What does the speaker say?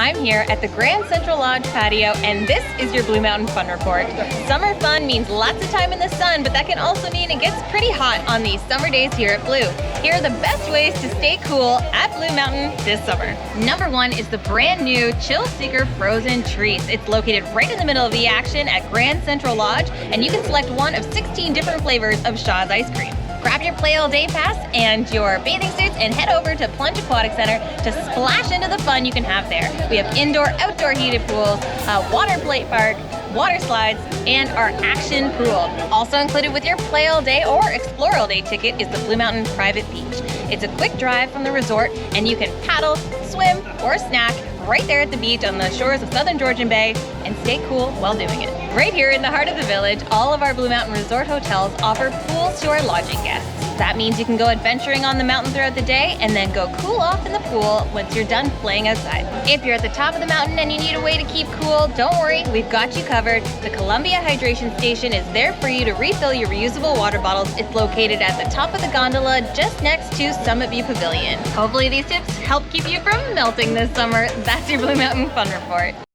I'm here at the Grand Central Lodge patio, and this is your Blue Mountain Fun Report. Summer fun means lots of time in the sun, but that can also mean it gets pretty hot on these summer days here at Blue. Here are the best ways to stay cool at Blue Mountain this summer. Number one is the brand new Chill Seeker Frozen Treats. It's located right in the middle of the action at Grand Central Lodge, and you can select one of 16 different flavors of Shaw's ice cream. Grab your Play All Day pass and your bathing suits and head over to Plunge Aquatic Center to splash into the fun you can have there. We have indoor, outdoor heated pools, a water plate park, water slides, and our action pool. Also included with your Play All Day or Explore All Day ticket is the Blue Mountain Private Beach. It's a quick drive from the resort, and you can paddle, swim, or snack right there at the beach on the shores of southern Georgian Bay and stay cool while doing it. Right here in the heart of the village, all of our Blue Mountain Resort hotels offer pools to our lodging guests. That means you can go adventuring on the mountain throughout the day and then go cool off in the pool once you're done playing outside. If you're at the top of the mountain and you need a way to keep cool, don't worry, we've got you covered. The Columbia Hydration Station is there for you to refill your reusable water bottles. It's located at the top of the gondola just next to Summit View Pavilion. Hopefully these tips help keep you from melting this summer. That's your Blue Mountain Fun Report.